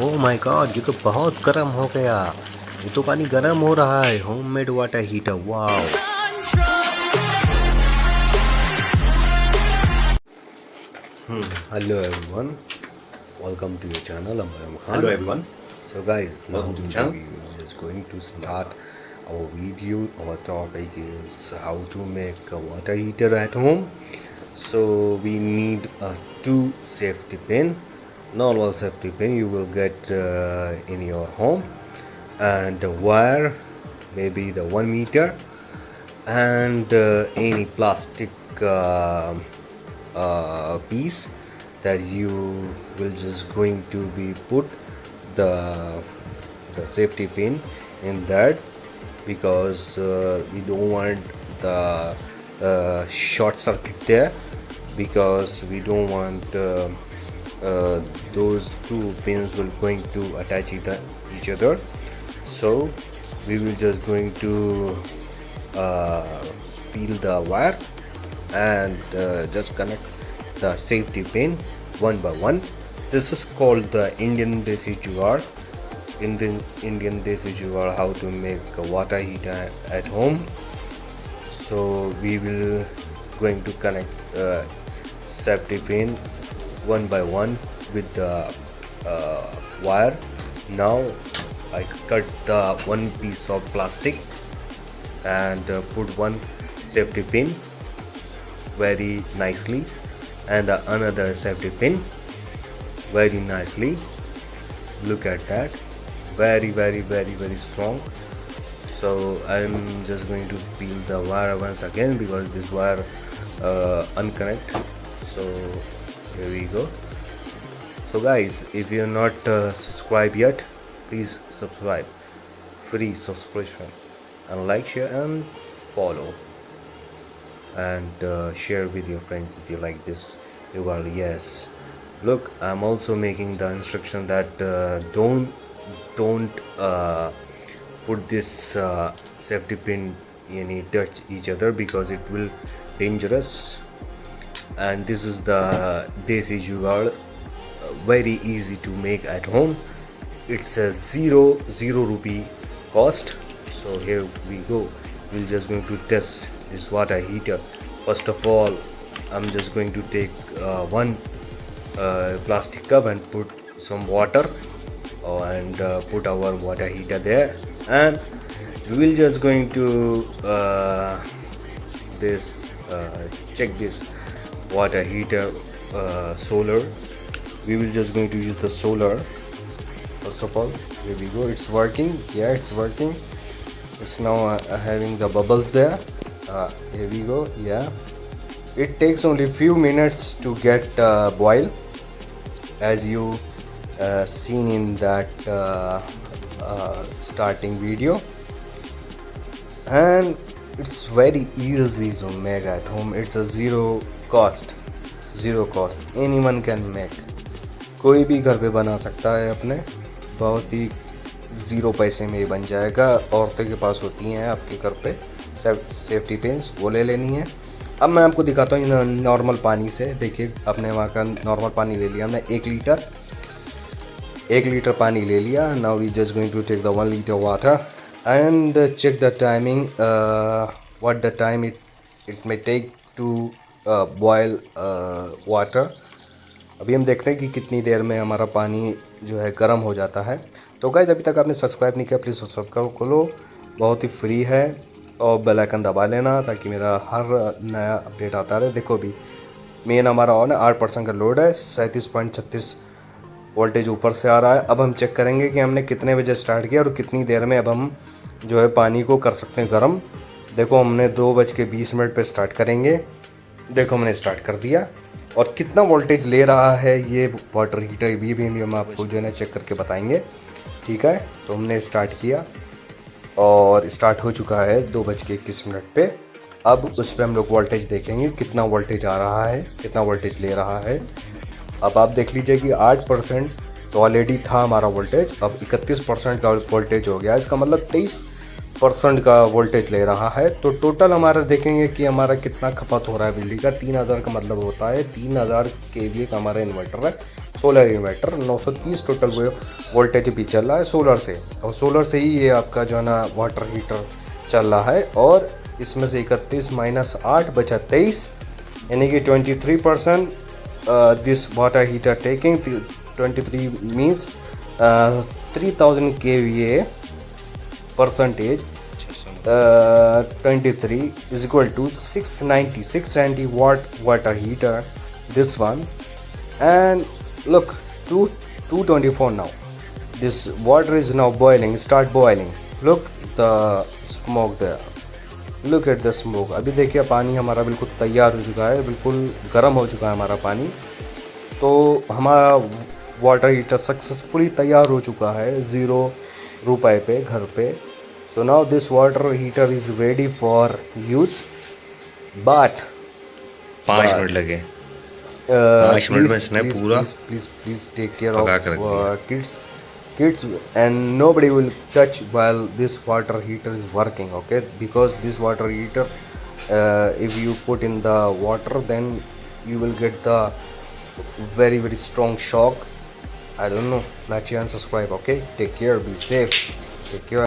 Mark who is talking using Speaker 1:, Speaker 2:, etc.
Speaker 1: Oh my God, ये तो बहुत गर्म हो गया। ये तो पानी गर्म हो रहा है। Homemade water heater, wow. Hello everyone, welcome to your channel. I'm Khan.
Speaker 2: Hello everyone.
Speaker 1: So guys, now
Speaker 2: Welcome to the channel.
Speaker 1: we are just going to start our video. Our topic is how to make a water heater at home. So we need a 2 safety pin, normal safety pin you will get in your home, and a wire, maybe the 1 meter, and any plastic piece that you will just going to be put the safety pin in that, because we don't want the short circuit there, because we don't want those two pins will going to attach each other. So we will just going to peel the wire and just connect the safety pin one by one. This is called the Indian Desi jugad. In the Indian Desi jugad, how to make a water heater at home. So we will going to connect safety pin one by one with the wire. Now I cut the one piece of plastic and put one safety pin very nicely, and another safety pin very nicely. Look at that, very strong. So I'm just going to peel the wire once again, because this wire unconnect. So here we go. So guys, if you're not subscribed yet, please subscribe, free subscription, and like, share and follow, and share with your friends if you like this. You are, yes, look, I'm also making the instruction that don't put this safety pin any touch each other, because it will dangerous. And this is the Desi jugad, very easy to make at home. It's a zero rupee cost. So here we go. We're just going to test this water heater. First of all, I'm just going to take one plastic cup and put some water, and put our water heater there, and we will just going to check this water heater solar. We will just going to use the solar. First of all, here we go. It's working. Yeah, it's working. It's now having the bubbles there. Here we go. Yeah, it takes only few minutes to get boil, as you seen in that starting video, and it's very easy to make at home. It's a zero cost. Anyone can make. कोई भी घर पे बना सकता है अपने, बहुत ही zero पैसे में ही बन जाएगा। औरतों के पास होती हैं आपके घर पे सेफ्टी पिन्स, वो ले लेनी है। अब मैं आपको दिखाता हूँ नॉर्मल पानी से। देखिए, अपने वहाँ का नॉर्मल पानी ले लिया हमने, 1 लीटर पानी ले लिया। Now we just going to take the 1 litre water and check the timing, what the time it may take to boil water. अभी हम देखते हैं कि कितनी देर में हमारा पानी जो है गर्म हो जाता है। तो गाइस, अभी तक आपने सब्सक्राइब नहीं किया, प्लीज़ सब्सक्राइब करो, बहुत ही फ्री है, और बेल आइकन दबा लेना ताकि मेरा हर नया अपडेट आता रहे। देखो, अभी मेन हमारा ऑन है, 8% का लोड है, 37.36 वोल्टेज ऊपर से आ रहा है। अब हम चेक करेंगे कि हमने कितने बजे स्टार्ट किया और कितनी देर में अब हम जो है पानी को कर सकते हैं गर्म। देखो, हमने 2:20 पे स्टार्ट करेंगे। देखो, हमने स्टार्ट कर दिया, और कितना वोल्टेज ले रहा है ये वाटर हीटर भी हम आपको जो है ना चेक करके बताएंगे। ठीक है, तो हमने स्टार्ट किया और स्टार्ट हो चुका है 2:21 पे। अब उस पर हम लोग वोल्टेज देखेंगे, कितना वोल्टेज आ रहा है, कितना वोल्टेज ले रहा है। अब आप देख लीजिए कि 8% तो ऑलरेडी था हमारा वोल्टेज, अब 31% का वोल्टेज हो गया। इसका मतलब परसेंट का वोल्टेज ले रहा है। तो टोटल हमारा देखेंगे कि हमारा कितना खपत हो रहा है बिजली का। 3000 का मतलब होता है 3000 केवीए का हमारा इन्वर्टर है, सोलर इन्वर्टर। 930 टोटल वोल्टेज भी चल रहा है सोलर से, और सोलर से ही ये आपका जो है ना वाटर हीटर चल रहा है। और इसमें से 31 माइनस 8 बचा 23, यानी कि 23%। This water heater taking 23 means 3000 KVA percentage, 23 is equal to 690 watt water heater, this one. And look, 224 now. This water is now boiling, start boiling. Look the smoke there, look at the smoke. अभी देखिए पानी हमारा बिल्कुल तैयार हो चुका है, बिल्कुल गर्म हो चुका है हमारा पानी। तो हमारा वाटर हीटर सक्सेसफुली तैयार हो चुका है 0 रुपए पे घर पे। So now this water heater is ready for use. But
Speaker 2: 5 minute लगे, 5 मिनट में इसने पूरा
Speaker 1: प्लीज टेक केयर
Speaker 2: पका
Speaker 1: ऑफ
Speaker 2: के रख दिया।
Speaker 1: kids, and nobody will touch while this water heater is working, okay? Because this water heater, if you put in the water, then you will get the very strong shock. I don't know. Like, share and subscribe, okay? Take care, be safe, take care.